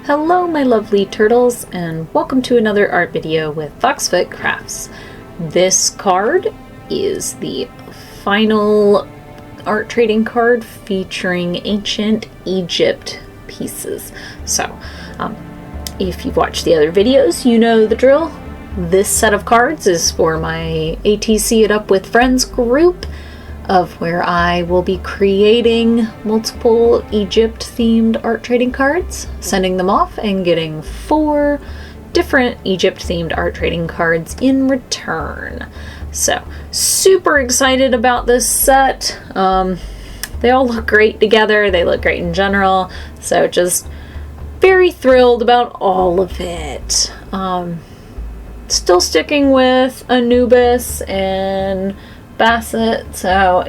Hello my lovely turtles, and welcome to another art video with Foxfoot Crafts. This card is the final art trading card featuring ancient Egypt pieces. So, if you've watched the other videos, you know the drill. This set of cards is for my ATC It Up with Friends group, of where I will be creating multiple Egypt themed art trading cards, sending them off and getting 4 different Egypt themed art trading cards in return. So super excited about this set. They all look great together, they look great in general, so just very thrilled about all of it. Still sticking with Anubis and Bassett, so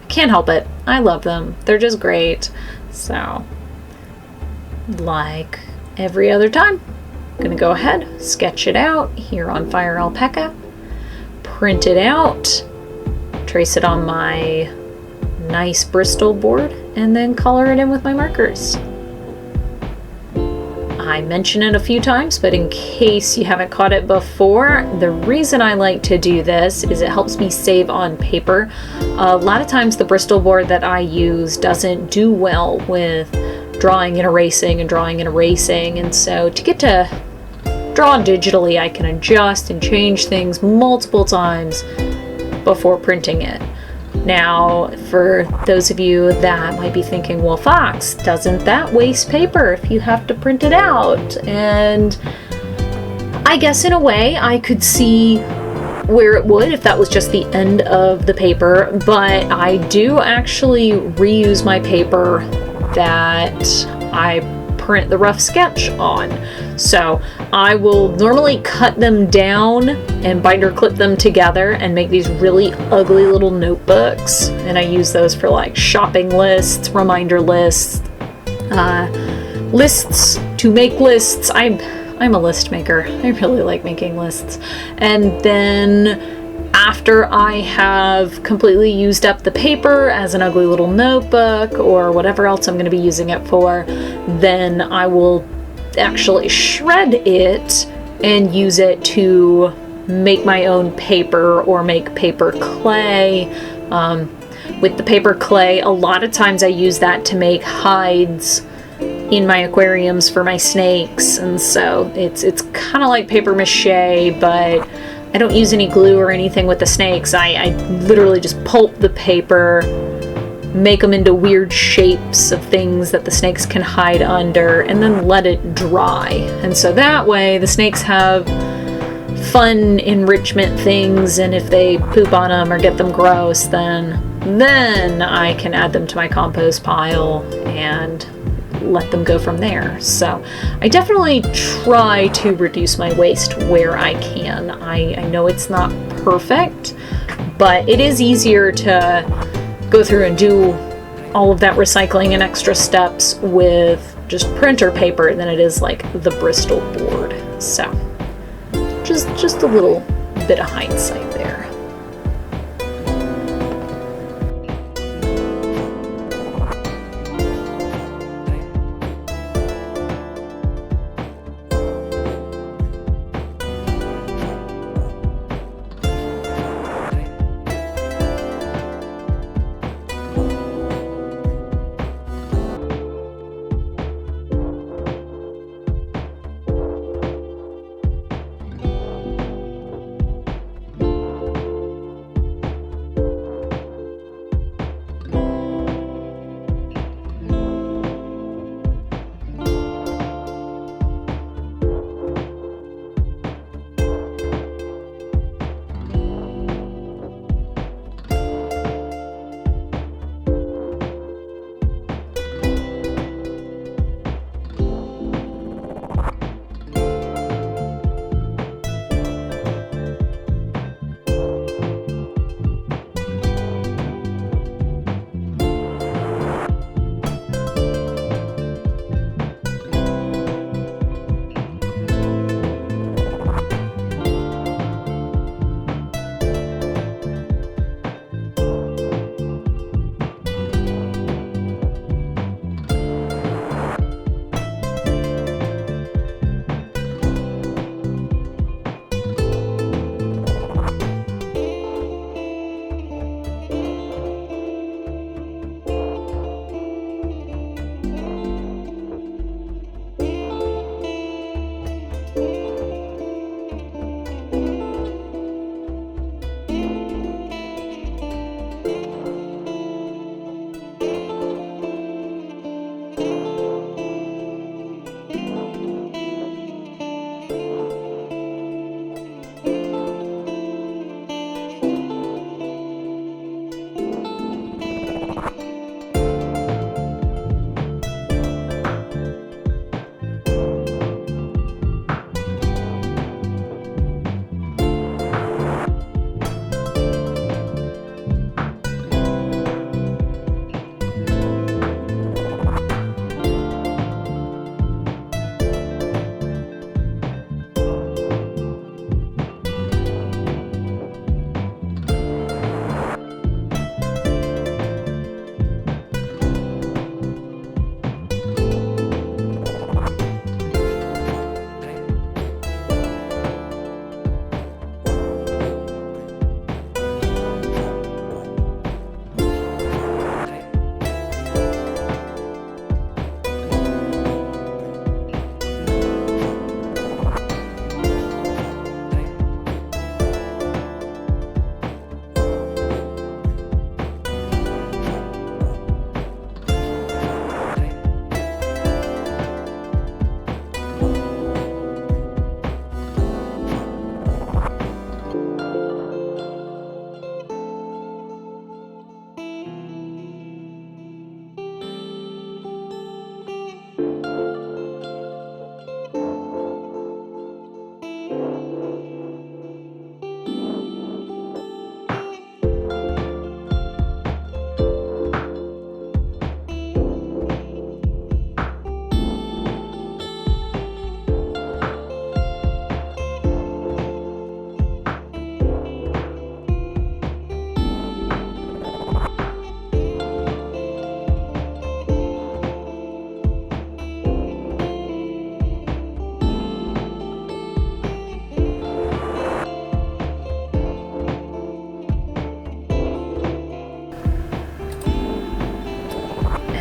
can't help it. I love them. They're just great. So, like every other time, I'm gonna go ahead, sketch it out here on Fire Alpaca, print it out, trace it on my nice Bristol board, and then color it in with my markers. I mention it a few times, but in case you haven't caught it before, the reason I like to do this is it helps me save on paper. A lot of times the Bristol board that I use doesn't do well with drawing and erasing and drawing and erasing, and so to get to draw digitally, I can adjust and change things multiple times before printing it. Now, for those of you that might be thinking, well, Fox, doesn't that waste paper if you have to print it out? And I guess in a way I could see where it would if that was just the end of the paper, but I do actually reuse my paper that I print the rough sketch on. So I will normally cut them down and binder clip them together and make these really ugly little notebooks, and I use those for like shopping lists, reminder lists, lists to make lists. I'm a list maker. I really like making lists. And then after I have completely used up the paper as an ugly little notebook or whatever else I'm going to be using it for, then I will actually shred it and use it to make my own paper or make paper clay. With the paper clay, a lot of times I use that to make hides in my aquariums for my snakes, and so it's kind of like paper mache, but I don't use any glue or anything with the snakes. I literally just pulp the paper, make them into weird shapes of things that the snakes can hide under, and then let it dry. And so that way the snakes have fun enrichment things, and if they poop on them or get them gross, then I can add them to my compost pile and let them go from there. So I definitely try to reduce my waste where I can. I know it's not perfect, but it is easier to go through and do all of that recycling and extra steps with just printer paper than it is like the Bristol board. So just a little bit of hindsight there.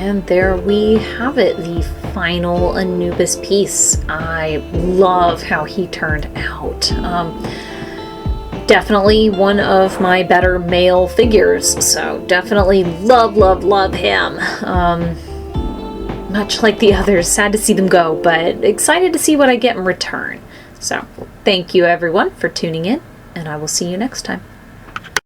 And there we have it, the final Anubis piece. I love how he turned out. Definitely one of my better male figures, so definitely love him. Much like the others, sad to see them go, but excited to see what I get in return. So, thank you everyone for tuning in, and I will see you next time.